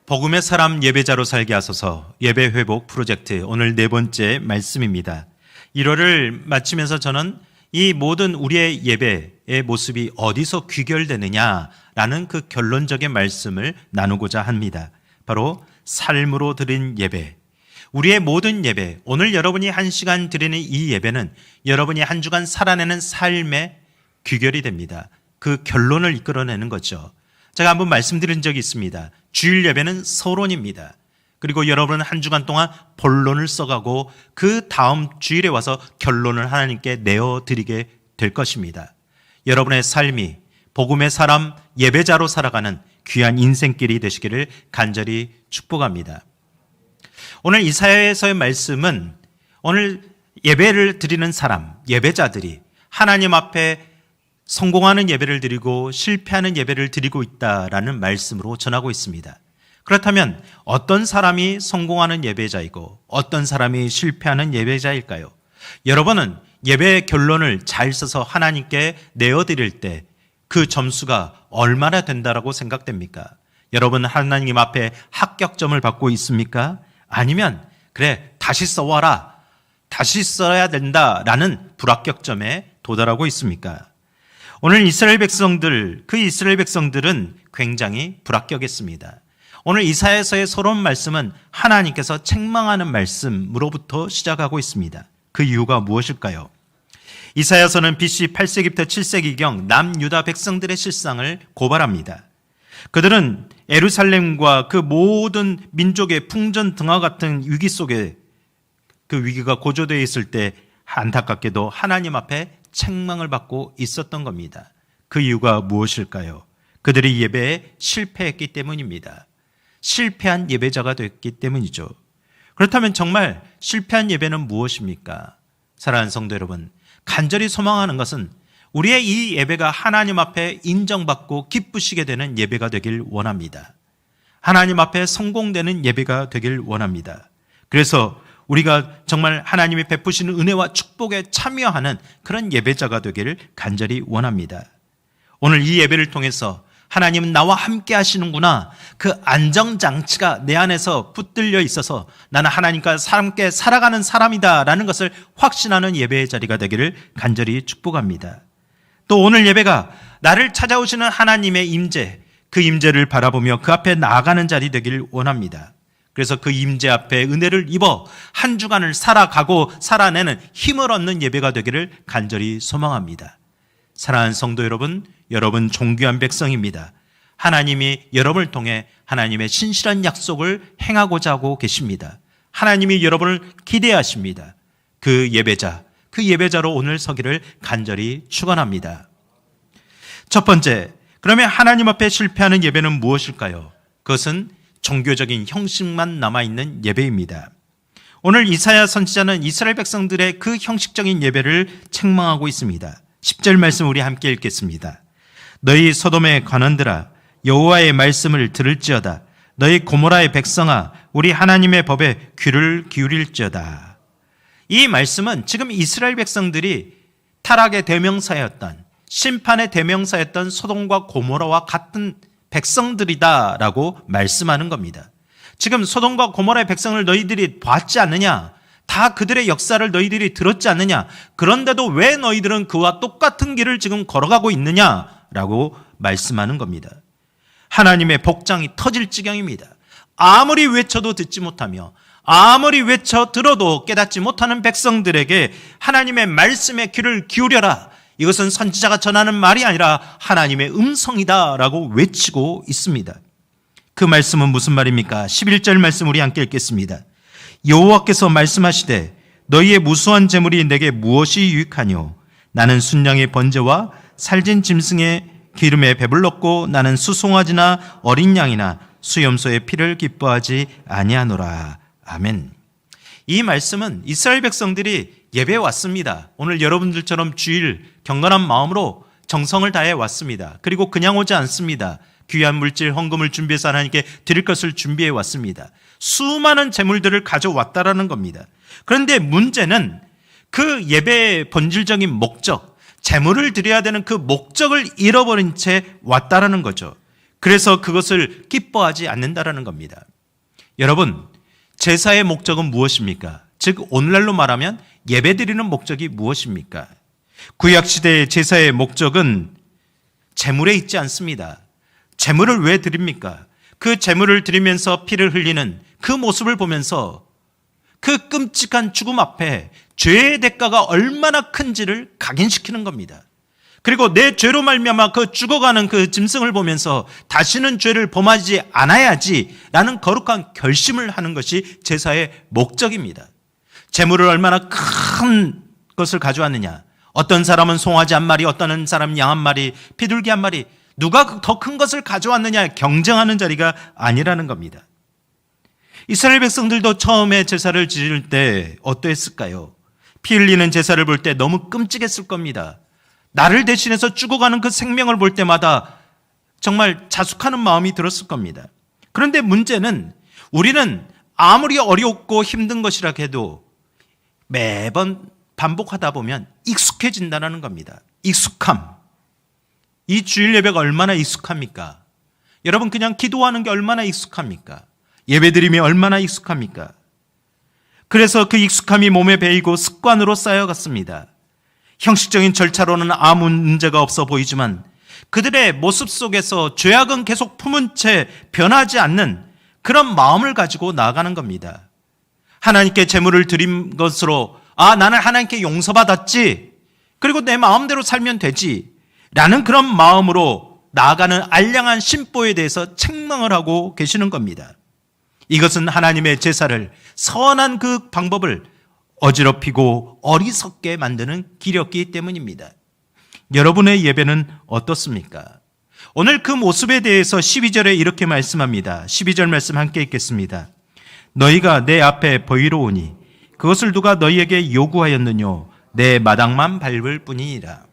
복음의 사람 예배자로 살게 하소서 예배 회복 프로젝트 오늘 네 번째 말씀입니다. 1월을 마치면서 저는 이 모든 우리의 예배의 모습이 어디서 귀결되느냐라는 그 결론적인 말씀을 나누고자 합니다. 바로 삶으로 드린 예배. 우리의 모든 예배, 오늘 여러분이 한 시간 드리는 이 예배는 여러분이 한 주간 살아내는 삶의 귀결이 됩니다. 그 결론을 이끌어내는 거죠. 제가 한번 말씀드린 적이 있습니다. 주일 예배는 서론입니다. 그리고 여러분은 한 주간 동안 본론을 써가고 그 다음 주일에 와서 결론을 하나님께 내어드리게 될 것입니다. 여러분의 삶이 복음의 사람 예배자로 살아가는 귀한 인생길이 되시기를 간절히 축복합니다. 오늘 이사야에서의 말씀은 오늘 예배를 드리는 사람, 예배자들이 하나님 앞에 성공하는 예배를 드리고 실패하는 예배를 드리고 있다라는 말씀으로 전하고 있습니다. 그렇다면 어떤 사람이 성공하는 예배자이고 어떤 사람이 실패하는 예배자일까요? 여러분은 예배의 결론을 잘 써서 하나님께 내어드릴 때 그 점수가 얼마나 된다라고 생각됩니까? 여러분 하나님 앞에 합격점을 받고 있습니까? 아니면 그래 다시 써와라, 다시 써야 된다라는 불합격점에 도달하고 있습니까? 오늘 이스라엘 백성들은 굉장히 불합격했습니다. 오늘 이사야서의 서론 말씀은 하나님께서 책망하는 말씀으로부터 시작하고 있습니다. 그 이유가 무엇일까요? 이사야서는 BC 8세기부터 7세기경 남유다 백성들의 실상을 고발합니다. 그들은 예루살렘과 그 모든 민족의 풍전등화 같은 위기 속에 그 위기가 고조되어 있을 때 안타깝게도 하나님 앞에 책망을 받고 있었던 겁니다. 그 이유가 무엇일까요? 그들이 예배에 실패했기 때문입니다. 실패한 예배자가 됐기 때문이죠. 그렇다면 정말 실패한 예배는 무엇입니까? 사랑하는 성도 여러분, 간절히 소망하는 것은 우리의 이 예배가 하나님 앞에 인정받고 기쁘시게 되는 예배가 되길 원합니다. 하나님 앞에 성공되는 예배가 되길 원합니다. 그래서 우리가 정말 하나님이 베푸시는 은혜와 축복에 참여하는 그런 예배자가 되기를 간절히 원합니다. 오늘 이 예배를 통해서 하나님은 나와 함께 하시는구나, 그 안정장치가 내 안에서 붙들려 있어서 나는 하나님과 함께 살아가는 사람이다라는 것을 확신하는 예배의 자리가 되기를 간절히 축복합니다. 또 오늘 예배가 나를 찾아오시는 하나님의 임재, 그 임재를 바라보며 그 앞에 나아가는 자리 되기를 원합니다. 그래서 그 임재 앞에 은혜를 입어 한 주간을 살아가고 살아내는 힘을 얻는 예배가 되기를 간절히 소망합니다. 사랑하는 성도 여러분, 여러분 존귀한 백성입니다. 하나님이 여러분을 통해 하나님의 신실한 약속을 행하고자 하고 계십니다. 하나님이 여러분을 기대하십니다. 그 예배자로 오늘 서기를 간절히 축원합니다. 첫 번째, 그러면 하나님 앞에 실패하는 예배는 무엇일까요? 그것은 종교적인 형식만 남아있는 예배입니다. 오늘 이사야 선지자는 이스라엘 백성들의 그 형식적인 예배를 책망하고 있습니다. 10절 말씀 우리 함께 읽겠습니다. 너희 소돔의 관원들아 여호와의 말씀을 들을지어다. 너희 고모라의 백성아 우리 하나님의 법에 귀를 기울일지어다. 이 말씀은 지금 이스라엘 백성들이 타락의 대명사였던, 심판의 대명사였던 소돔과 고모라와 같은 백성들이다라고 말씀하는 겁니다. 지금 소돔과 고모라의 백성을 너희들이 봤지 않느냐? 다 그들의 역사를 너희들이 들었지 않느냐? 그런데도 왜 너희들은 그와 똑같은 길을 지금 걸어가고 있느냐라고 말씀하는 겁니다. 하나님의 복장이 터질 지경입니다. 아무리 외쳐도 듣지 못하며 아무리 외쳐 들어도 깨닫지 못하는 백성들에게 하나님의 말씀에 귀를 기울여라. 이것은 선지자가 전하는 말이 아니라 하나님의 음성이다라고 외치고 있습니다. 그 말씀은 무슨 말입니까? 11절 말씀 우리 함께 읽겠습니다. 여호와께서 말씀하시되 너희의 무수한 재물이 내게 무엇이 유익하뇨? 나는 순양의 번제와 살진 짐승의 기름에 배불렀고 나는 수송아지나 어린 양이나 수염소의 피를 기뻐하지 아니하노라. 아멘. 이 말씀은 이스라엘 백성들이 예배에 왔습니다. 오늘 여러분들처럼 주일 경건한 마음으로 정성을 다해 왔습니다. 그리고 그냥 오지 않습니다. 귀한 물질 헌금을 준비해서 하나님께 드릴 것을 준비해 왔습니다. 수많은 재물들을 가져왔다라는 겁니다. 그런데 문제는 그 예배의 본질적인 목적, 재물을 드려야 되는 그 목적을 잃어버린 채 왔다라는 거죠. 그래서 그것을 기뻐하지 않는다라는 겁니다. 여러분, 제사의 목적은 무엇입니까? 즉 오늘날로 말하면 예배드리는 목적이 무엇입니까? 구약시대의 제사의 목적은 제물에 있지 않습니다. 제물을 왜 드립니까? 그 제물을 드리면서 피를 흘리는 그 모습을 보면서 그 끔찍한 죽음 앞에 죄의 대가가 얼마나 큰지를 각인시키는 겁니다. 그리고 내 죄로 말미암아 그 죽어가는 그 짐승을 보면서 다시는 죄를 범하지 않아야지라는 거룩한 결심을 하는 것이 제사의 목적입니다. 제물을 얼마나 큰 것을 가져왔느냐. 어떤 사람은 송아지 한 마리, 어떤 사람은 양 한 마리, 비둘기 한 마리. 누가 더 큰 것을 가져왔느냐 경쟁하는 자리가 아니라는 겁니다. 이스라엘 백성들도 처음에 제사를 지을 때 어떠했을까요? 피 흘리는 제사를 볼 때 너무 끔찍했을 겁니다. 나를 대신해서 죽어가는 그 생명을 볼 때마다 정말 자숙하는 마음이 들었을 겁니다. 그런데 문제는 우리는 아무리 어렵고 힘든 것이라 해도 매번 반복하다 보면 익숙해진다는 겁니다. 익숙함. 이 주일 예배가 얼마나 익숙합니까? 여러분 그냥 기도하는 게 얼마나 익숙합니까? 예배드림이 얼마나 익숙합니까? 그래서 그 익숙함이 몸에 배이고 습관으로 쌓여갔습니다. 형식적인 절차로는 아무 문제가 없어 보이지만 그들의 모습 속에서 죄악은 계속 품은 채 변하지 않는 그런 마음을 가지고 나아가는 겁니다. 하나님께 제물을 드린 것으로 나는 하나님께 용서받았지, 그리고 내 마음대로 살면 되지 라는 그런 마음으로 나아가는 알량한 심보에 대해서 책망을 하고 계시는 겁니다. 이것은 하나님의 제사를, 선한 그 방법을 어지럽히고 어리석게 만드는 길이었기 때문입니다. 여러분의 예배는 어떻습니까? 오늘 그 모습에 대해서 12절에 이렇게 말씀합니다. 12절 말씀 함께 읽겠습니다. 너희가 내 앞에 보이러오니 그것을 누가 너희에게 요구하였느뇨? 내 마당만 밟을 뿐이니라.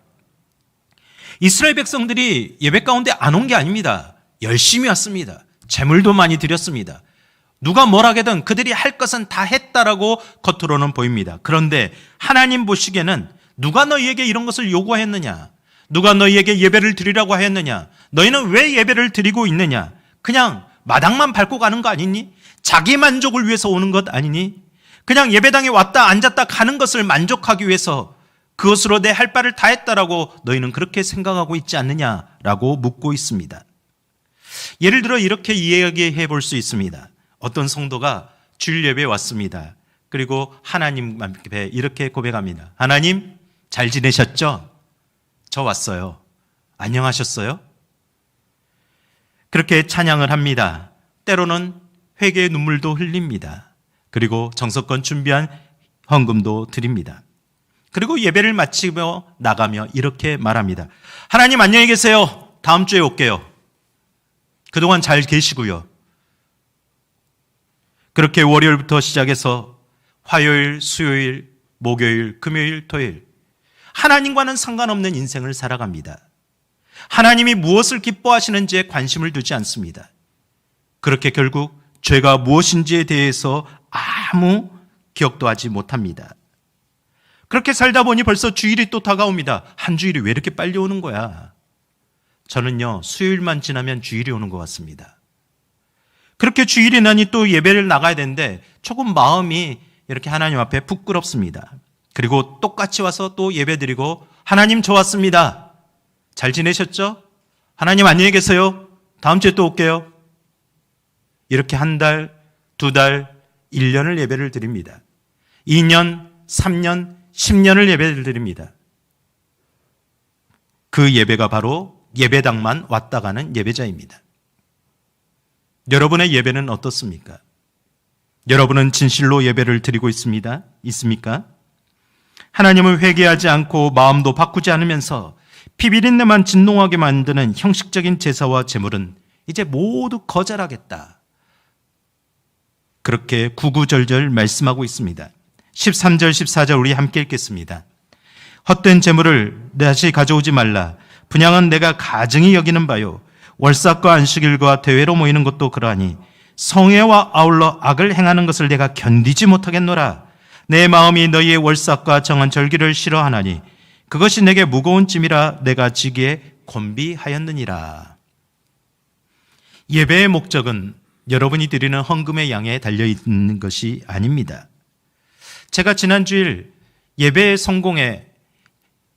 이스라엘 백성들이 예배 가운데 안 온 게 아닙니다. 열심히 왔습니다. 제물도 많이 드렸습니다. 누가 뭘 하게든 그들이 할 것은 다 했다라고 겉으로는 보입니다. 그런데 하나님 보시기에는 누가 너희에게 이런 것을 요구했느냐? 누가 너희에게 예배를 드리라고 하였느냐? 너희는 왜 예배를 드리고 있느냐? 그냥 마당만 밟고 가는 거 아니니? 자기 만족을 위해서 오는 것 아니니? 그냥 예배당에 왔다 앉았다 가는 것을 만족하기 위해서 그것으로 내 할 바를 다 했다라고 너희는 그렇게 생각하고 있지 않느냐라고 묻고 있습니다. 예를 들어 이렇게 이야기해 볼 수 있습니다. 어떤 성도가 주일 예배에 왔습니다. 그리고 하나님 앞에 이렇게 고백합니다. 하나님 잘 지내셨죠? 저 왔어요. 안녕하셨어요? 그렇게 찬양을 합니다. 때로는 회개의 눈물도 흘립니다. 그리고 정성껏 준비한 헌금도 드립니다. 그리고 예배를 마치며 나가며 이렇게 말합니다. 하나님 안녕히 계세요. 다음 주에 올게요. 그동안 잘 계시고요. 그렇게 월요일부터 시작해서 화요일, 수요일, 목요일, 금요일, 토요일 하나님과는 상관없는 인생을 살아갑니다. 하나님이 무엇을 기뻐하시는지에 관심을 두지 않습니다. 그렇게 결국 죄가 무엇인지에 대해서 아무 기억도 하지 못합니다. 그렇게 살다 보니 벌써 주일이 또 다가옵니다. 한 주일이 왜 이렇게 빨리 오는 거야? 저는요, 수요일만 지나면 주일이 오는 것 같습니다. 그렇게 주일이 나니 또 예배를 나가야 되는데 조금 마음이 이렇게 하나님 앞에 부끄럽습니다. 그리고 똑같이 와서 또 예배 드리고 하나님 저 왔습니다. 잘 지내셨죠? 하나님 안녕히 계세요. 다음 주에 또 올게요. 이렇게 한 달, 두 달, 1년을 예배를 드립니다. 2년, 3년, 10년을 예배를 드립니다. 그 예배가 바로 예배당만 왔다 가는 예배자입니다. 여러분의 예배는 어떻습니까? 여러분은 진실로 예배를 드리고 있습니까? 하나님을 회개하지 않고 마음도 바꾸지 않으면서 피비린내만 진동하게 만드는 형식적인 제사와 제물은 이제 모두 거절하겠다. 그렇게 구구절절 말씀하고 있습니다. 13절, 14절 우리 함께 읽겠습니다. 헛된 제물을 다시 가져오지 말라. 분향은 내가 가증히 여기는 바요. 월삭과 안식일과 대회로 모이는 것도 그러하니 성회와 아울러 악을 행하는 것을 내가 견디지 못하겠노라. 내 마음이 너희의 월삭과 정한 절기를 싫어하나니 그것이 내게 무거운 짐이라 내가 지기에 곤비하였느니라. 예배의 목적은 여러분이 드리는 헌금의 양에 달려있는 것이 아닙니다. 제가 지난 주일 예배의 성공에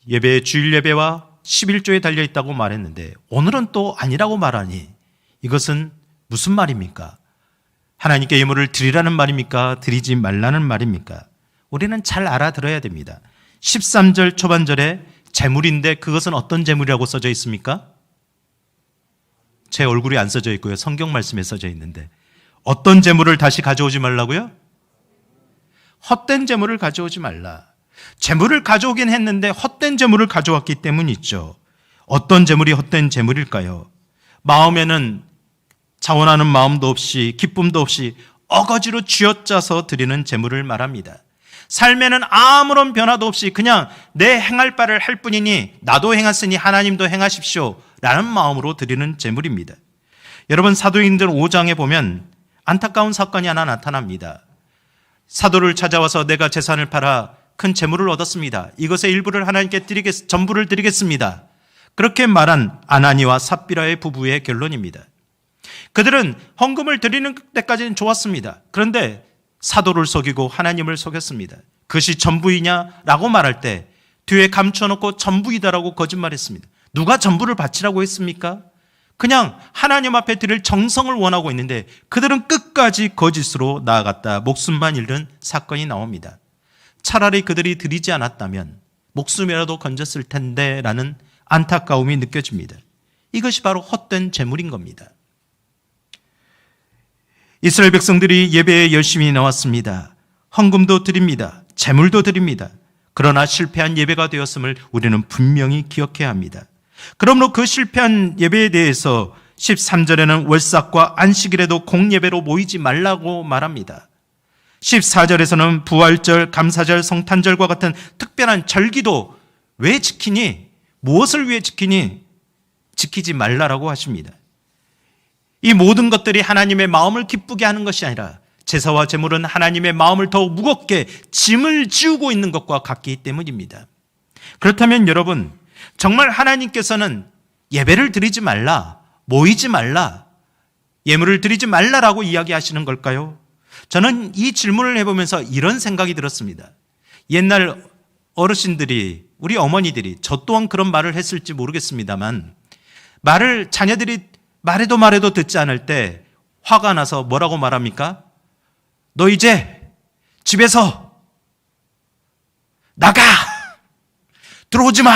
예배의 주일 예배와 11조에 달려있다고 말했는데 오늘은 또 아니라고 말하니 이것은 무슨 말입니까? 하나님께 예물을 드리라는 말입니까? 드리지 말라는 말입니까? 우리는 잘 알아들어야 됩니다. 13절 초반절에 재물인데 그것은 어떤 재물이라고 써져 있습니까? 제 얼굴이 안 써져 있고요. 성경 말씀에 써져 있는데 어떤 재물을 다시 가져오지 말라고요? 헛된 재물을 가져오지 말라. 재물을 가져오긴 했는데 헛된 재물을 가져왔기 때문이죠. 어떤 재물이 헛된 재물일까요? 마음에는 자원하는 마음도 없이 기쁨도 없이 어거지로 쥐어짜서 드리는 재물을 말합니다. 삶에는 아무런 변화도 없이 그냥 내 행할 바를 할 뿐이니 나도 행했으니 하나님도 행하십시오 라는 마음으로 드리는 재물입니다. 여러분 사도행전 5장에 보면 안타까운 사건이 하나 나타납니다. 사도를 찾아와서 내가 재산을 팔아 큰 재물을 얻었습니다. 이것의 일부를 하나님께 전부를 드리겠습니다. 그렇게 말한 아나니와 삽비라의 부부의 결론입니다. 그들은 헌금을 드리는 때까지는 좋았습니다. 그런데 사도를 속이고 하나님을 속였습니다. 그것이 전부이냐라고 말할 때 뒤에 감춰놓고 전부이다라고 거짓말했습니다. 누가 전부를 바치라고 했습니까? 그냥 하나님 앞에 드릴 정성을 원하고 있는데 그들은 끝까지 거짓으로 나아갔다 목숨만 잃는 사건이 나옵니다. 차라리 그들이 드리지 않았다면 목숨이라도 건졌을 텐데 라는 안타까움이 느껴집니다. 이것이 바로 헛된 재물인 겁니다. 이스라엘 백성들이 예배에 열심히 나왔습니다. 헌금도 드립니다. 재물도 드립니다. 그러나 실패한 예배가 되었음을 우리는 분명히 기억해야 합니다. 그러므로 그 실패한 예배에 대해서 13절에는 월삭과 안식일에도 공예배로 모이지 말라고 말합니다. 14절에서는 부활절, 감사절, 성탄절과 같은 특별한 절기도 왜 지키니? 무엇을 위해 지키니? 지키지 말라라고 하십니다. 이 모든 것들이 하나님의 마음을 기쁘게 하는 것이 아니라 제사와 제물은 하나님의 마음을 더욱 무겁게 짐을 지우고 있는 것과 같기 때문입니다. 그렇다면 여러분, 정말 하나님께서는 예배를 드리지 말라, 모이지 말라, 예물을 드리지 말라라고 이야기하시는 걸까요? 저는 이 질문을 해보면서 이런 생각이 들었습니다. 옛날 어르신들이, 우리 어머니들이 저 또한 그런 말을 했을지 모르겠습니다만 자녀들이 말해도 듣지 않을 때 화가 나서 뭐라고 말합니까? 너 이제 집에서 나가! 들어오지 마!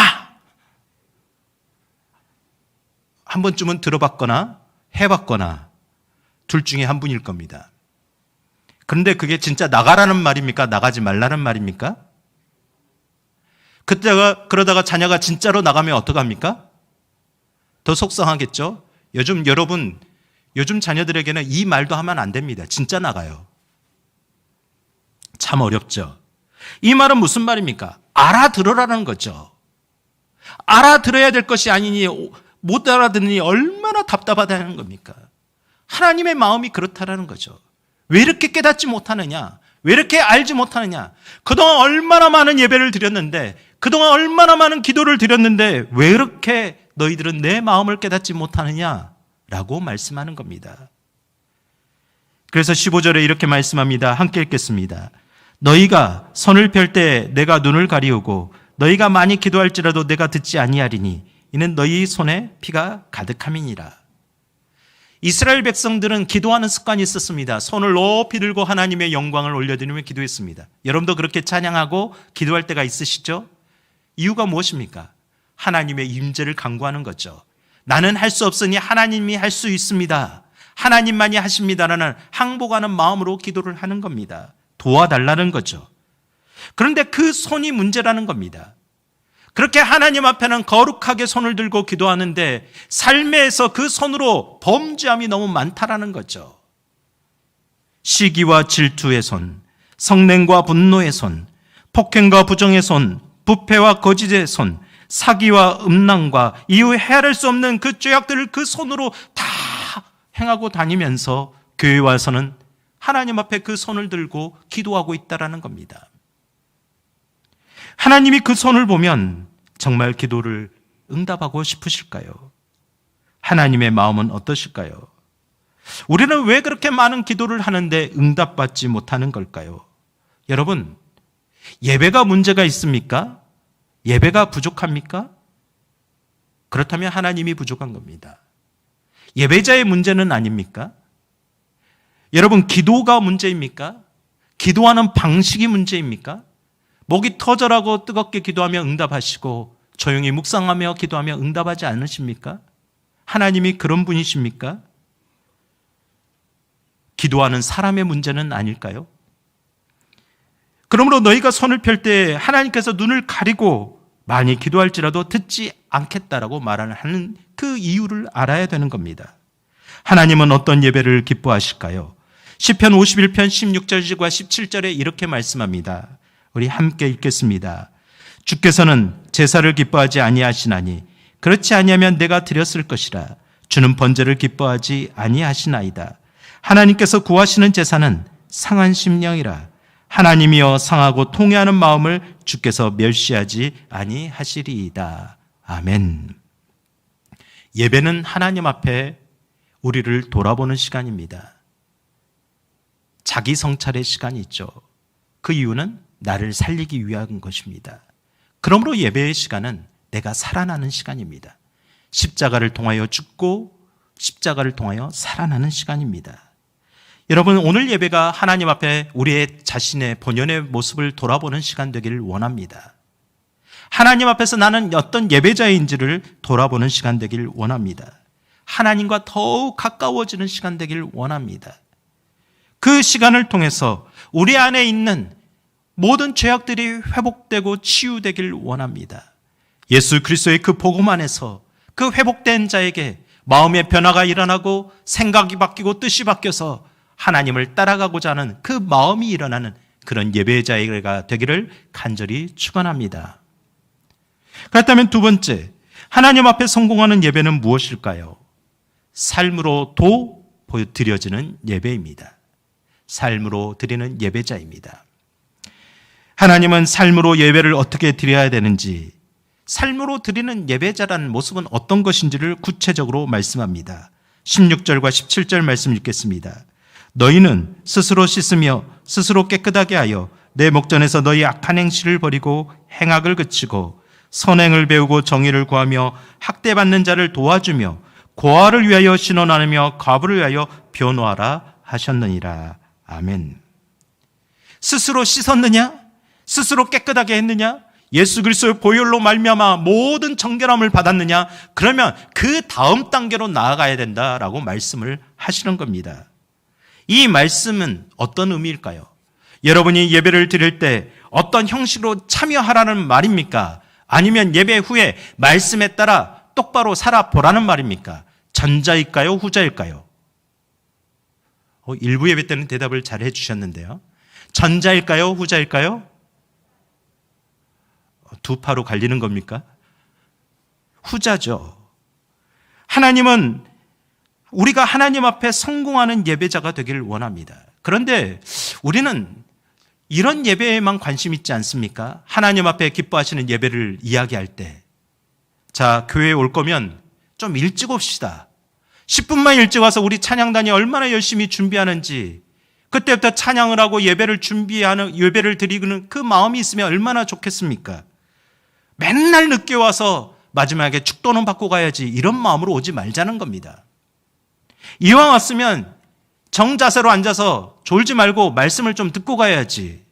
한 번쯤은 들어봤거나 해봤거나 둘 중에 한 분일 겁니다. 그런데 그게 진짜 나가라는 말입니까? 나가지 말라는 말입니까? 그러다가 자녀가 진짜로 나가면 어떡합니까? 더 속상하겠죠? 요즘 자녀들에게는 이 말도 하면 안 됩니다. 진짜 나가요. 참 어렵죠. 이 말은 무슨 말입니까? 알아들으라는 거죠. 알아들어야 될 것이 아니니 못 알아듣니 얼마나 답답하다는 겁니까? 하나님의 마음이 그렇다라는 거죠. 왜 이렇게 깨닫지 못하느냐? 왜 이렇게 알지 못하느냐? 그동안 얼마나 많은 예배를 드렸는데, 그동안 얼마나 많은 기도를 드렸는데 왜 이렇게 너희들은 내 마음을 깨닫지 못하느냐? 라고 말씀하는 겁니다. 그래서 15절에 이렇게 말씀합니다. 함께 읽겠습니다. 너희가 손을 펼 때 내가 눈을 가리우고 너희가 많이 기도할지라도 내가 듣지 아니하리니 이는 너희 손에 피가 가득함이니라. 이스라엘 백성들은 기도하는 습관이 있었습니다. 손을 높이 들고 하나님의 영광을 올려드리며 기도했습니다. 여러분도 그렇게 찬양하고 기도할 때가 있으시죠? 이유가 무엇입니까? 하나님의 임재를 간구하는 거죠. 나는 할 수 없으니 하나님이 할 수 있습니다. 하나님만이 하십니다라는 항복하는 마음으로 기도를 하는 겁니다. 도와달라는 거죠. 그런데 그 손이 문제라는 겁니다. 그렇게 하나님 앞에는 거룩하게 손을 들고 기도하는데 삶에서 그 손으로 범죄함이 너무 많다라는 거죠. 시기와 질투의 손, 성냉과 분노의 손, 폭행과 부정의 손, 부패와 거짓의 손, 사기와 음란과 이후 헤아릴 수 없는 그 죄악들을 그 손으로 다 행하고 다니면서 교회 와서는 하나님 앞에 그 손을 들고 기도하고 있다라는 겁니다. 하나님이 그 손을 보면 정말 기도를 응답하고 싶으실까요? 하나님의 마음은 어떠실까요? 우리는 왜 그렇게 많은 기도를 하는데 응답받지 못하는 걸까요? 여러분, 예배가 문제가 있습니까? 예배가 부족합니까? 그렇다면 하나님이 부족한 겁니다. 예배자의 문제는 아닙니까? 여러분, 기도가 문제입니까? 기도하는 방식이 문제입니까? 목이 터져라고 뜨겁게 기도하며 응답하시고 조용히 묵상하며 기도하며 응답하지 않으십니까? 하나님이 그런 분이십니까? 기도하는 사람의 문제는 아닐까요? 그러므로 너희가 손을 펼 때 하나님께서 눈을 가리고 많이 기도할지라도 듣지 않겠다라고 말하는 그 이유를 알아야 되는 겁니다. 하나님은 어떤 예배를 기뻐하실까요? 시편 51편 16절과 17절에 이렇게 말씀합니다. 우리 함께 읽겠습니다. 주께서는 제사를 기뻐하지 아니하시나니 그렇지 아니하면 내가 드렸을 것이라. 주는 번제를 기뻐하지 아니하시나이다. 하나님께서 구하시는 제사는 상한 심령이라. 하나님이여 상하고 통회하는 마음을 주께서 멸시하지 아니하시리이다. 아멘. 예배는 하나님 앞에 우리를 돌아보는 시간입니다. 자기 성찰의 시간이 있죠. 그 이유는 나를 살리기 위한 것입니다. 그러므로 예배의 시간은 내가 살아나는 시간입니다. 십자가를 통하여 죽고 십자가를 통하여 살아나는 시간입니다. 여러분, 오늘 예배가 하나님 앞에 우리의 자신의 본연의 모습을 돌아보는 시간 되기를 원합니다. 하나님 앞에서 나는 어떤 예배자인지를 돌아보는 시간 되기를 원합니다. 하나님과 더욱 가까워지는 시간 되기를 원합니다. 그 시간을 통해서 우리 안에 있는 모든 죄악들이 회복되고 치유되기를 원합니다. 예수 그리스도의 그 복음 안에서 그 회복된 자에게 마음의 변화가 일어나고 생각이 바뀌고 뜻이 바뀌어서 하나님을 따라가고자 하는 그 마음이 일어나는 그런 예배자가 되기를 간절히 축원합니다. 그렇다면 두 번째, 하나님 앞에 성공하는 예배는 무엇일까요? 삶으로도 드려지는 예배입니다. 삶으로 드리는 예배자입니다. 하나님은 삶으로 예배를 어떻게 드려야 되는지, 삶으로 드리는 예배자라는 모습은 어떤 것인지를 구체적으로 말씀합니다. 16절과 17절 말씀 읽겠습니다. 너희는 스스로 씻으며 스스로 깨끗하게 하여 내 목전에서 너희 악한 행실을 버리고 행악을 그치고 선행을 배우고 정의를 구하며 학대받는 자를 도와주며 고아를 위하여 신원하며 과부를 위하여 변호하라 하셨느니라. 아멘. 스스로 씻었느냐? 스스로 깨끗하게 했느냐? 예수 그리스도의 보혈로 말미암아 모든 정결함을 받았느냐? 그러면 그 다음 단계로 나아가야 된다라고 말씀을 하시는 겁니다. 이 말씀은 어떤 의미일까요? 여러분이 예배를 드릴 때 어떤 형식으로 참여하라는 말입니까? 아니면 예배 후에 말씀에 따라 똑바로 살아보라는 말입니까? 전자일까요? 후자일까요? 일부 예배 때는 대답을 잘 해주셨는데요. 전자일까요? 후자일까요? 두 파로 갈리는 겁니까? 후자죠. 하나님은 우리가 하나님 앞에 성공하는 예배자가 되기를 원합니다. 그런데 우리는 이런 예배에만 관심 있지 않습니까? 하나님 앞에 기뻐하시는 예배를 이야기할 때, 자, 교회에 올 거면 좀 일찍 옵시다. 10분만 일찍 와서 우리 찬양단이 얼마나 열심히 준비하는지, 그때부터 찬양을 하고 예배를 준비하는, 예배를 드리는 그 마음이 있으면 얼마나 좋겠습니까? 맨날 늦게 와서 마지막에 축도는 받고 가야지, 이런 마음으로 오지 말자는 겁니다. 이왕 왔으면 정자세로 앉아서 졸지 말고 말씀을 좀 듣고 가야지.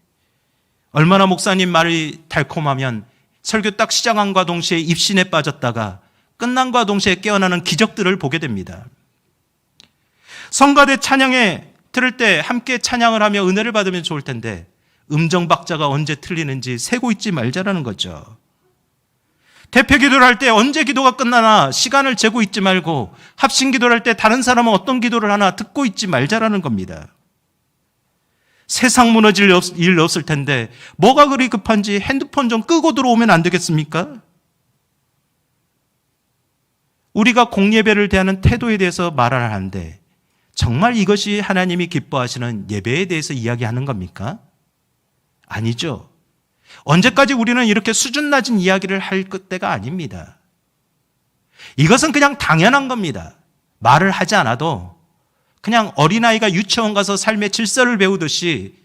얼마나 목사님 말이 달콤하면 설교 딱 시작한과 동시에 입신에 빠졌다가 끝난과 동시에 깨어나는 기적들을 보게 됩니다. 성가대 찬양에 들을 때 함께 찬양을 하며 은혜를 받으면 좋을 텐데 음정 박자가 언제 틀리는지 세고 있지 말자라는 거죠. 대표 기도를 할 때 언제 기도가 끝나나 시간을 재고 있지 말고 합심 기도를 할 때 다른 사람은 어떤 기도를 하나 듣고 있지 말자라는 겁니다. 세상 무너질 일 없을 텐데 뭐가 그리 급한지 핸드폰 좀 끄고 들어오면 안 되겠습니까? 우리가 공예배를 대하는 태도에 대해서 말을 하는데 정말 이것이 하나님이 기뻐하시는 예배에 대해서 이야기하는 겁니까? 아니죠. 언제까지 우리는 이렇게 수준 낮은 이야기를 할 때가 아닙니다. 이것은 그냥 당연한 겁니다. 말을 하지 않아도 그냥 어린아이가 유치원 가서 삶의 질서를 배우듯이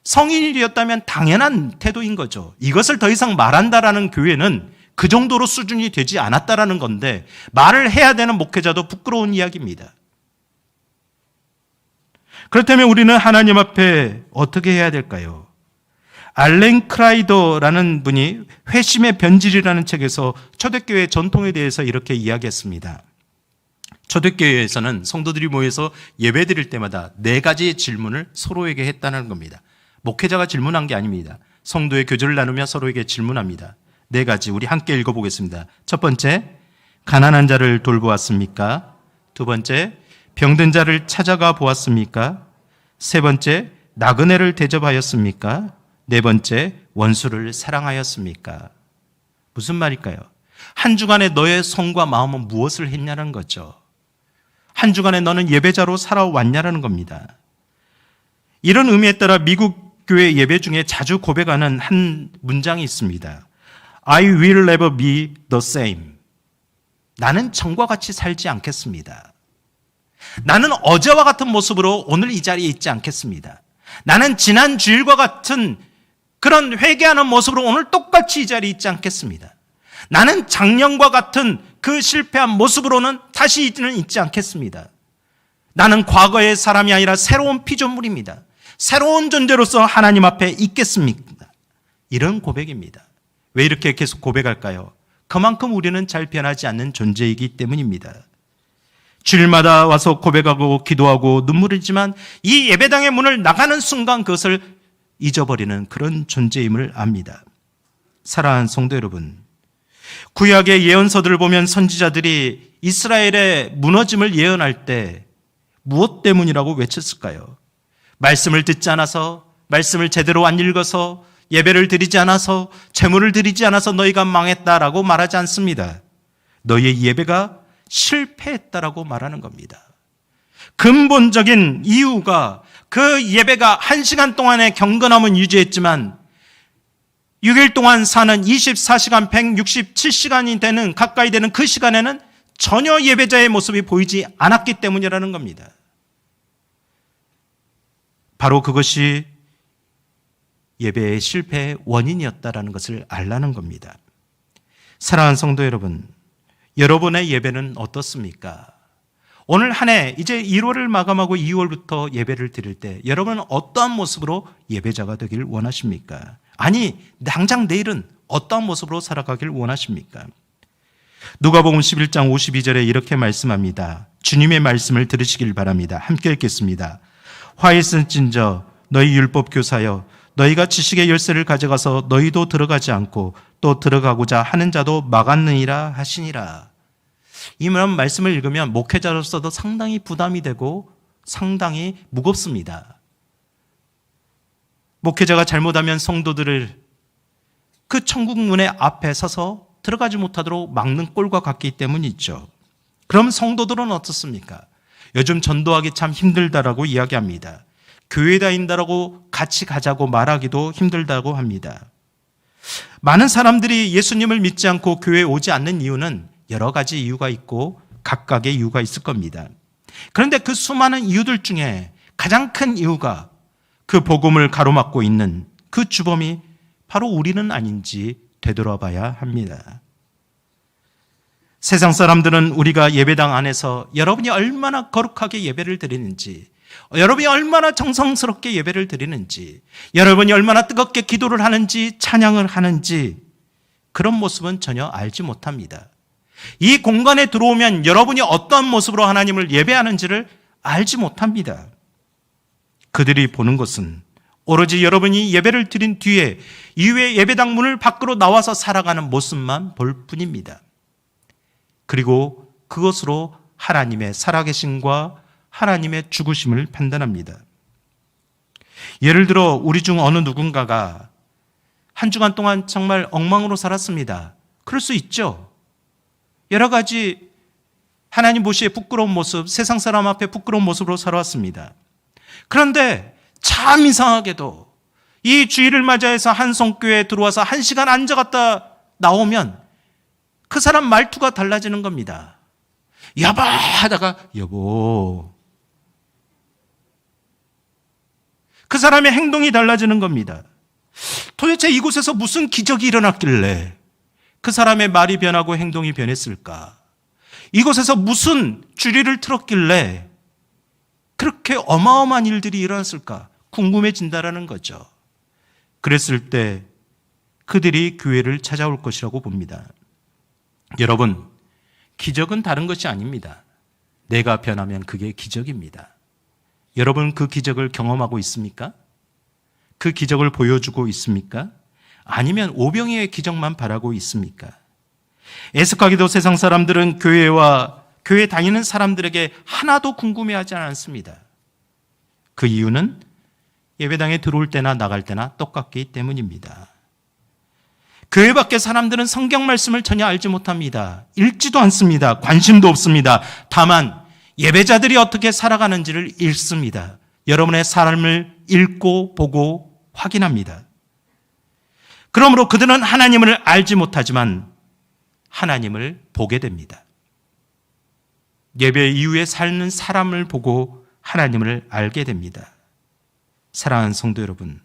성인이 되었다면 당연한 태도인 거죠. 이것을 더 이상 말한다라는 교회는 그 정도로 수준이 되지 않았다라는 건데 말을 해야 되는 목회자도 부끄러운 이야기입니다. 그렇다면 우리는 하나님 앞에 어떻게 해야 될까요? 알렌 크라이더라는 분이 회심의 변질이라는 책에서 초대교회 전통에 대해서 이렇게 이야기했습니다. 초대교회에서는 성도들이 모여서 예배드릴 때마다 4가지 질문을 서로에게 했다는 겁니다. 목회자가 질문한 게 아닙니다. 성도의 교제를 나누며 서로에게 질문합니다. 4가지 우리 함께 읽어보겠습니다. 첫 번째, 가난한 자를 돌보았습니까? 두 번째, 병든 자를 찾아가 보았습니까? 세 번째, 나그네를 대접하였습니까? 네 번째, 원수를 사랑하였습니까? 무슨 말일까요? 한 주간에 너의 손과 마음은 무엇을 했냐는 거죠. 한 주간에 너는 예배자로 살아왔냐는 겁니다. 이런 의미에 따라 미국 교회 예배 중에 자주 고백하는 한 문장이 있습니다. I will never be the same. 나는 전과 같이 살지 않겠습니다. 나는 어제와 같은 모습으로 오늘 이 자리에 있지 않겠습니다. 나는 지난 주일과 같은 그런 회개하는 모습으로 오늘 똑같이 이 자리에 있지 않겠습니다. 나는 작년과 같은 그 실패한 모습으로는 다시는 있지 않겠습니다. 나는 과거의 사람이 아니라 새로운 피조물입니다. 새로운 존재로서 하나님 앞에 있겠습니다. 이런 고백입니다. 왜 이렇게 계속 고백할까요? 그만큼 우리는 잘 변하지 않는 존재이기 때문입니다. 주일마다 와서 고백하고 기도하고 눈물을 흘리지만 이 예배당의 문을 나가는 순간 그것을 잊어버리는 그런 존재임을 압니다. 사랑하는 성도 여러분, 구약의 예언서들을 보면 선지자들이 이스라엘의 무너짐을 예언할 때 무엇 때문이라고 외쳤을까요? 말씀을 듣지 않아서, 말씀을 제대로 안 읽어서, 예배를 드리지 않아서, 제물을 드리지 않아서 너희가 망했다라고 말하지 않습니다. 너희의 예배가 실패했다라고 말하는 겁니다. 근본적인 이유가 그 예배가 1시간 동안의 경건함은 유지했지만 6일 동안 사는 24시간 167시간이 되는 가까이 되는 그 시간에는 전혀 예배자의 모습이 보이지 않았기 때문이라는 겁니다. 바로 그것이 예배의 실패의 원인이었다라는 것을 알라는 겁니다. 사랑하는 성도 여러분, 여러분의 예배는 어떻습니까? 오늘 한 해 이제 1월을 마감하고 2월부터 예배를 드릴 때 여러분은 어떠한 모습으로 예배자가 되길 원하십니까? 아니, 당장 내일은 어떠한 모습으로 살아가길 원하십니까? 누가복음 11장 52절에 이렇게 말씀합니다. 주님의 말씀을 들으시길 바랍니다. 함께 읽겠습니다. 화 있을진저 너희 율법 교사여, 너희가 지식의 열쇠를 가져가서 너희도 들어가지 않고 또 들어가고자 하는 자도 막았느니라 하시니라. 이 말씀을 읽으면 목회자로서도 상당히 부담이 되고 상당히 무겁습니다. 목회자가 잘못하면 성도들을 그 천국 문의 앞에 서서 들어가지 못하도록 막는 꼴과 같기 때문이죠. 그럼 성도들은 어떻습니까? 요즘 전도하기 참 힘들다라고 이야기합니다. 교회 다닌다라고 같이 가자고 말하기도 힘들다고 합니다. 많은 사람들이 예수님을 믿지 않고 교회에 오지 않는 이유는 여러 가지 이유가 있고 각각의 이유가 있을 겁니다. 그런데 그 수많은 이유들 중에 가장 큰 이유가 그 복음을 가로막고 있는 그 주범이 바로 우리는 아닌지 되돌아봐야 합니다. 세상 사람들은 우리가 예배당 안에서 여러분이 얼마나 거룩하게 예배를 드리는지, 여러분이 얼마나 정성스럽게 예배를 드리는지, 여러분이 얼마나 뜨겁게 기도를 하는지, 찬양을 하는지 그런 모습은 전혀 알지 못합니다. 이 공간에 들어오면 여러분이 어떤 모습으로 하나님을 예배하는지를 알지 못합니다. 그들이 보는 것은 오로지 여러분이 예배를 드린 뒤에 이후에 예배당 문을 밖으로 나와서 살아가는 모습만 볼 뿐입니다. 그리고 그것으로 하나님의 살아계심과 하나님의 죽으심을 판단합니다. 예를 들어 우리 중 어느 누군가가 한 주간 동안 정말 엉망으로 살았습니다. 그럴 수 있죠. 여러 가지 하나님 보시기에 부끄러운 모습, 세상 사람 앞에 부끄러운 모습으로 살아왔습니다. 그런데 참 이상하게도 이 주일을 맞이해서 한성교회에 들어와서 1시간 앉아갔다 나오면 그 사람 말투가 달라지는 겁니다. 여보 하다가 여보 그 사람의 행동이 달라지는 겁니다. 도대체 이곳에서 무슨 기적이 일어났길래 그 사람의 말이 변하고 행동이 변했을까? 이곳에서 무슨 주리를 틀었길래 그렇게 어마어마한 일들이 일어났을까? 궁금해진다라는 거죠. 그랬을 때 그들이 교회를 찾아올 것이라고 봅니다. 여러분, 기적은 다른 것이 아닙니다. 내가 변하면 그게 기적입니다. 여러분, 그 기적을 경험하고 있습니까? 그 기적을 보여주고 있습니까? 아니면 오병이의 기적만 바라고 있습니까? 애석하게도 세상 사람들은 교회 다니는 사람들에게 하나도 궁금해하지 않습니다. 그 이유는 예배당에 들어올 때나 나갈 때나 똑같기 때문입니다. 교회 밖의 사람들은 성경 말씀을 전혀 알지 못합니다. 읽지도 않습니다. 관심도 없습니다. 다만 예배자들이 어떻게 살아가는지를 읽습니다. 여러분의 삶을 읽고 보고 확인합니다. 그러므로 그들은 하나님을 알지 못하지만 하나님을 보게 됩니다. 예배 이후에 사는 사람을 보고 하나님을 알게 됩니다. 사랑하는 성도 여러분,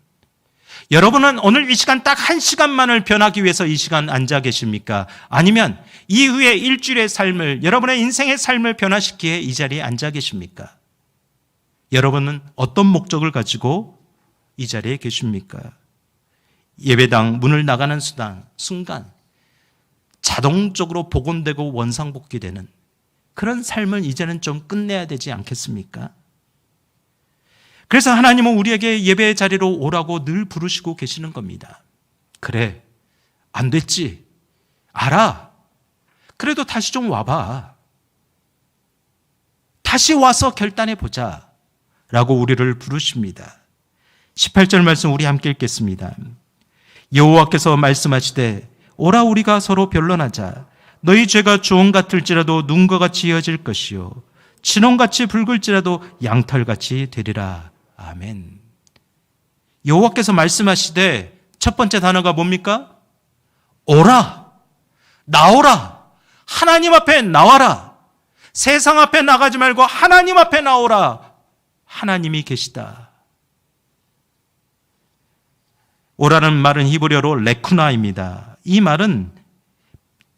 여러분은 오늘 이 시간 딱 1시간만을 변하기 위해서 이 시간 앉아 계십니까? 아니면 이후에 일주일의 삶을, 여러분의 인생의 삶을 변화시키기에 이 자리에 앉아 계십니까? 여러분은 어떤 목적을 가지고 이 자리에 계십니까? 예배당 문을 나가는 순간 자동적으로 복원되고 원상복귀되는 그런 삶을 이제는 좀 끝내야 되지 않겠습니까? 그래서 하나님은 우리에게 예배의 자리로 오라고 늘 부르시고 계시는 겁니다. 그래, 안 됐지? 알아. 그래도 다시 좀 와봐. 다시 와서 결단해보자 라고 우리를 부르십니다. 18절 말씀 우리 함께 읽겠습니다. 여호와께서 말씀하시되 오라 우리가 서로 변론하자. 너희 죄가 주홍 같을지라도 눈과 같이 이어질 것이요 진홍같이 붉을지라도 양털같이 되리라. 아멘. 여호와께서 말씀하시되 첫 번째 단어가 뭡니까? 오라, 나오라, 하나님 앞에 나와라. 세상 앞에 나가지 말고 하나님 앞에 나오라. 하나님이 계시다. 오라는 말은 히브리어로 레쿠나입니다. 이 말은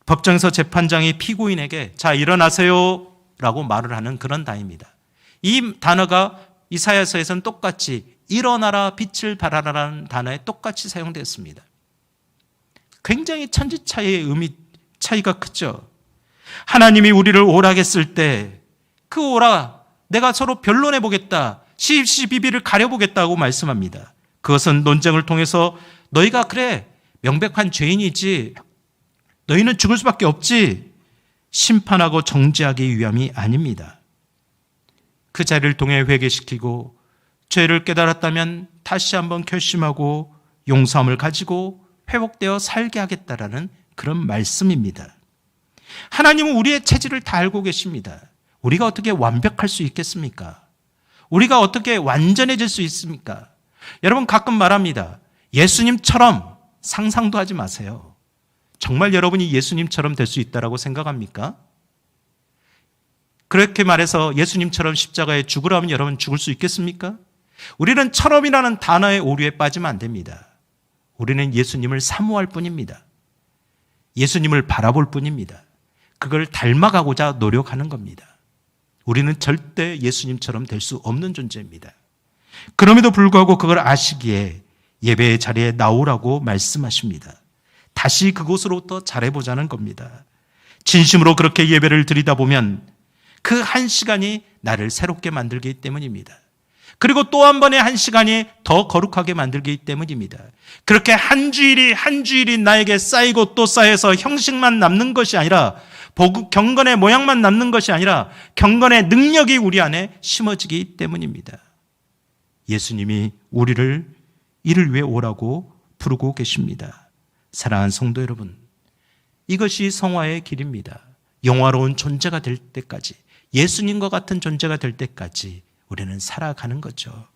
법정에서 재판장이 피고인에게 자 일어나세요 라고 말을 하는 그런 단어입니다. 이 단어가 이사야서에서는 똑같이 일어나라 빛을 발하라라는 단어에 똑같이 사용되었습니다. 굉장히 천지차이의 의미 차이가 크죠. 하나님이 우리를 오라겠을 때 그 오라 내가 서로 변론해 보겠다, 시비비비를 가려보겠다고 말씀합니다. 그것은 논쟁을 통해서 너희가 그래 명백한 죄인이지, 너희는 죽을 수밖에 없지, 심판하고 정죄하기 위함이 아닙니다. 그 자리를 통해 회개시키고 죄를 깨달았다면 다시 한번 결심하고 용서함을 가지고 회복되어 살게 하겠다라는 그런 말씀입니다. 하나님은 우리의 체질을 다 알고 계십니다. 우리가 어떻게 완벽할 수 있겠습니까? 우리가 어떻게 완전해질 수 있습니까? 여러분 가끔 말합니다. 예수님처럼 상상도 하지 마세요. 정말 여러분이 예수님처럼 될 수 있다고 생각합니까? 그렇게 말해서 예수님처럼 십자가에 죽으라면 여러분 죽을 수 있겠습니까? 우리는 처럼이라는 단어의 오류에 빠지면 안 됩니다. 우리는 예수님을 사모할 뿐입니다. 예수님을 바라볼 뿐입니다. 그걸 닮아가고자 노력하는 겁니다. 우리는 절대 예수님처럼 될 수 없는 존재입니다. 그럼에도 불구하고 그걸 아시기에 예배의 자리에 나오라고 말씀하십니다. 다시 그곳으로부터 잘해보자는 겁니다. 진심으로 그렇게 예배를 드리다 보면 그 한 시간이 나를 새롭게 만들기 때문입니다. 그리고 또 한 번의 한 시간이 더 거룩하게 만들기 때문입니다. 그렇게 한 주일이 나에게 쌓이고 또 쌓여서 형식만 남는 것이 아니라 경건의 모양만 남는 것이 아니라 경건의 능력이 우리 안에 심어지기 때문입니다. 예수님이 우리를 이를 위해 오라고 부르고 계십니다. 사랑하는 성도 여러분, 이것이 성화의 길입니다. 영화로운 존재가 될 때까지, 예수님과 같은 존재가 될 때까지 우리는 살아가는 거죠.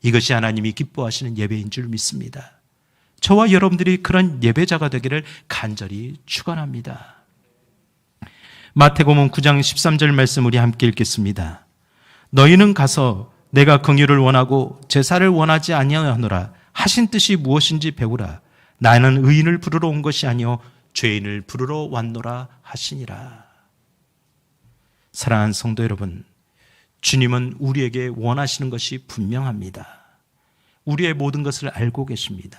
이것이 하나님이 기뻐하시는 예배인 줄 믿습니다. 저와 여러분들이 그런 예배자가 되기를 간절히 축원합니다. 마태복음 9장 13절 말씀 우리 함께 읽겠습니다. 너희는 가서 내가 긍휼을 원하고 제사를 원하지 아니하노라. 하신 뜻이 무엇인지 배우라. 나는 의인을 부르러 온 것이 아니요 죄인을 부르러 왔노라 하시니라. 사랑하는 성도 여러분, 주님은 우리에게 원하시는 것이 분명합니다. 우리의 모든 것을 알고 계십니다.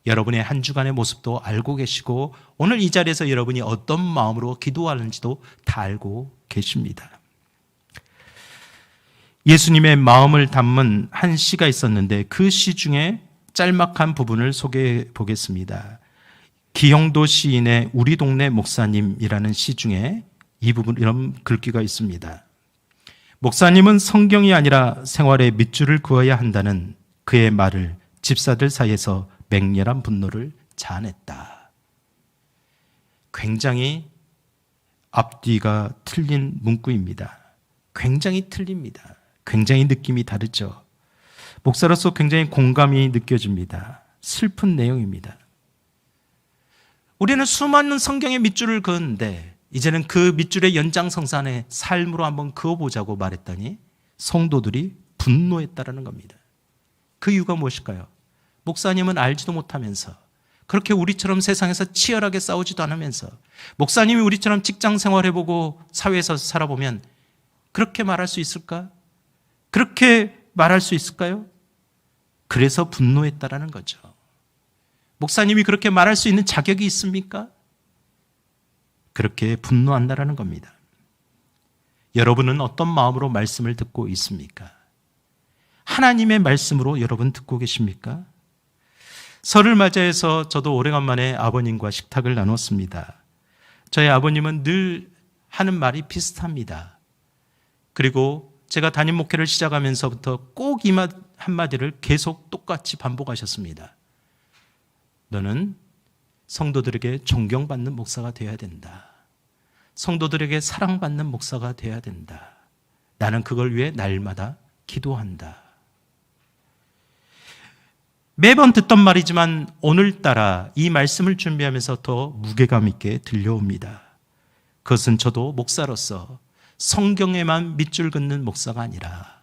여러분의 한 주간의 모습도 알고 계시고 오늘 이 자리에서 여러분이 어떤 마음으로 기도하는지도 다 알고 계십니다. 예수님의 마음을 담은 한 시가 있었는데 그 시 중에 짤막한 부분을 소개해 보겠습니다. 기영도 시인의 우리 동네 목사님이라는 시 중에 이 부분 이런 글귀가 있습니다. 목사님은 성경이 아니라 생활의 밑줄을 그어야 한다는 그의 말을 집사들 사이에서 맹렬한 분노를 자아냈다. 굉장히 앞뒤가 틀린 문구입니다. 굉장히 틀립니다. 굉장히 느낌이 다르죠. 목사로서 굉장히 공감이 느껴집니다. 슬픈 내용입니다. 우리는 수많은 성경의 밑줄을 그었는데 이제는 그 밑줄의 연장선상에 삶으로 한번 그어보자고 말했더니 성도들이 분노했다라는 겁니다. 그 이유가 무엇일까요? 목사님은 알지도 못하면서 그렇게 우리처럼 세상에서 치열하게 싸우지도 않으면서 목사님이 우리처럼 직장 생활해보고 사회에서 살아보면 그렇게 말할 수 있을까? 그렇게 말할 수 있을까요? 그래서 분노했다라는 거죠. 목사님이 그렇게 말할 수 있는 자격이 있습니까? 그렇게 분노한다라는 겁니다. 여러분은 어떤 마음으로 말씀을 듣고 있습니까? 하나님의 말씀으로 여러분 듣고 계십니까? 설을 맞이해서 저도 오래간만에 아버님과 식탁을 나눴습니다. 저희 아버님은 늘 하는 말이 비슷합니다. 그리고 제가 담임 목회를 시작하면서부터 꼭 이 한마디를 계속 똑같이 반복하셨습니다. 너는 성도들에게 존경받는 목사가 되어야 된다. 성도들에게 사랑받는 목사가 되어야 된다. 나는 그걸 위해 날마다 기도한다. 매번 듣던 말이지만 오늘따라 이 말씀을 준비하면서 더 무게감 있게 들려옵니다. 그것은 저도 목사로서 성경에만 밑줄 긋는 목사가 아니라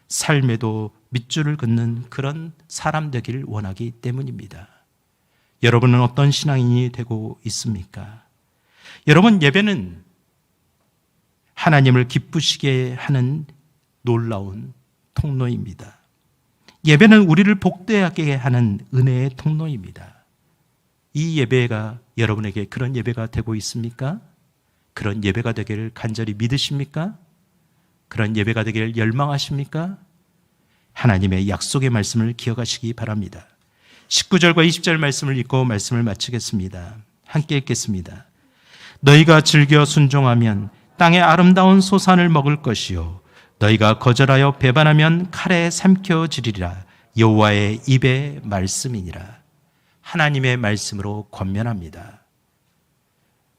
삶에도 밑줄을 긋는 그런 사람 되기를 원하기 때문입니다. 여러분은 어떤 신앙인이 되고 있습니까? 여러분, 예배는 하나님을 기쁘시게 하는 놀라운 통로입니다. 예배는 우리를 복되하게 하는 은혜의 통로입니다. 이 예배가 여러분에게 그런 예배가 되고 있습니까? 그런 예배가 되기를 간절히 믿으십니까? 그런 예배가 되기를 열망하십니까? 하나님의 약속의 말씀을 기억하시기 바랍니다. 19절과 20절 말씀을 읽고 말씀을 마치겠습니다. 함께 읽겠습니다. 너희가 즐겨 순종하면 땅의 아름다운 소산을 먹을 것이요 너희가 거절하여 배반하면 칼에 삼켜지리라. 여호와의 입의 말씀이니라. 하나님의 말씀으로 권면합니다.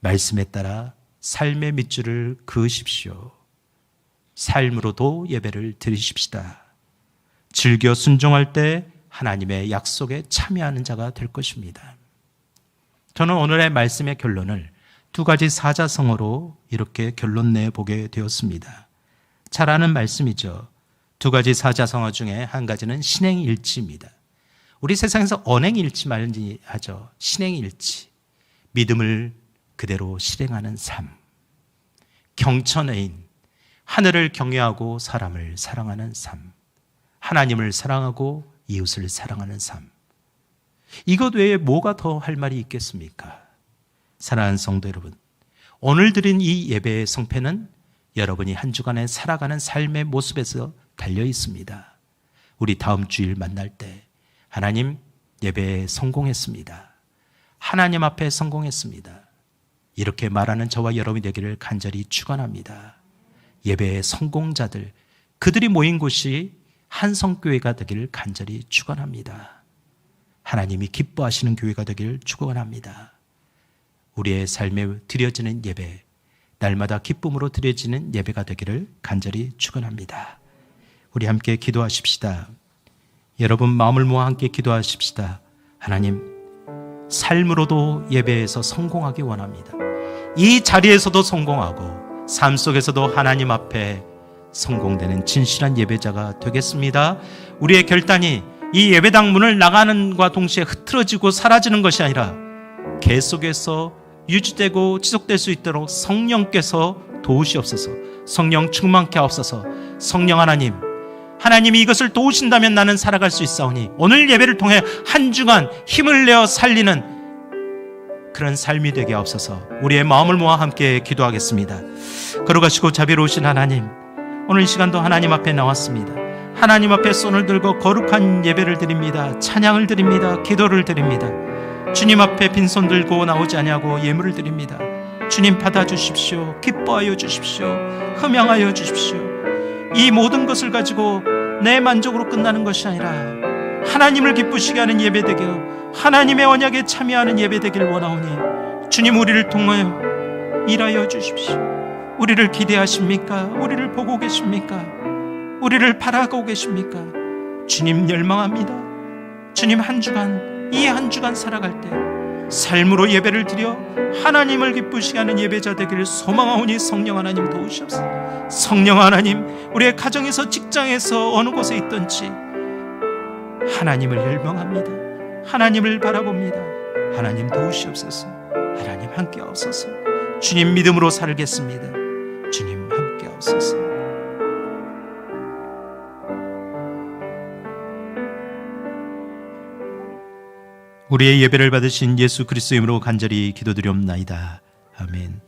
말씀에 따라 삶의 밑줄을 그으십시오. 삶으로도 예배를 드리십시다. 즐겨 순종할 때 하나님의 약속에 참여하는 자가 될 것입니다. 저는 오늘의 말씀의 결론을 두 가지 사자성어로 이렇게 결론 내보게 되었습니다. 잘 아는 말씀이죠. 두 가지 사자성어 중에 한 가지는 신행일치입니다. 우리 세상에서 언행일치 말인지 하죠. 신행일치. 믿음을 그대로 실행하는 삶. 경천애인. 하늘을 경외하고 사람을 사랑하는 삶. 하나님을 사랑하고 이웃을 사랑하는 삶. 이것 외에 뭐가 더 할 말이 있겠습니까? 사랑하는 성도 여러분, 오늘 드린 이 예배의 성패는 여러분이 한 주간에 살아가는 삶의 모습에서 달려 있습니다. 우리 다음 주일 만날 때 하나님, 예배에 성공했습니다. 하나님 앞에 성공했습니다. 이렇게 말하는 저와 여러분이 되기를 간절히 축원합니다. 예배의 성공자들, 그들이 모인 곳이 한성교회가 되기를 간절히 축원합니다. 하나님이 기뻐하시는 교회가 되기를 축원합니다. 우리의 삶에 드려지는 예배, 날마다 기쁨으로 드려지는 예배가 되기를 간절히 축원합니다. 우리 함께 기도하십시다. 여러분 마음을 모아 함께 기도하십시다. 하나님, 삶으로도 예배에서 성공하기 원합니다. 이 자리에서도 성공하고 삶 속에서도 하나님 앞에 성공되는 진실한 예배자가 되겠습니다. 우리의 결단이 이 예배당 문을 나가는과 동시에 흐트러지고 사라지는 것이 아니라 계속해서 유지되고 지속될 수 있도록 성령께서 도우시옵소서. 성령 충만케 하옵소서. 성령 하나님, 하나님이 이것을 도우신다면 나는 살아갈 수 있사오니 오늘 예배를 통해 한 주간 힘을 내어 살리는 그런 삶이 되게 하옵소서. 우리의 마음을 모아 함께 기도하겠습니다. 걸어가시고 자비로우신 하나님, 오늘 이 시간도 하나님 앞에 나왔습니다. 하나님 앞에 손을 들고 거룩한 예배를 드립니다. 찬양을 드립니다. 기도를 드립니다. 주님 앞에 빈손 들고 나오지 아니하고 예물을 드립니다. 주님 받아주십시오. 기뻐하여 주십시오. 흠양하여 주십시오. 이 모든 것을 가지고 내 만족으로 끝나는 것이 아니라 하나님을 기쁘시게 하는 예배 되게, 하나님의 언약에 참여하는 예배 되길 원하오니 주님, 우리를 통하여 일하여 주십시오. 우리를 기대하십니까? 우리를 보고 계십니까? 우리를 바라고 계십니까? 주님 열망합니다. 주님, 이 한 주간 살아갈 때 삶으로 예배를 드려 하나님을 기쁘시게 하는 예배자 되기를 소망하오니 성령 하나님 도우시옵소서. 성령 하나님, 우리의 가정에서, 직장에서, 어느 곳에 있든지 하나님을 열망합니다. 하나님을 바라봅니다. 하나님 도우시옵소서. 하나님 함께하옵소서. 주님 믿음으로 살겠습니다. 주님 함께하옵소서. 우리의 예배를 받으신 예수 그리스도의 이름으로 간절히 기도드리옵나이다. 아멘.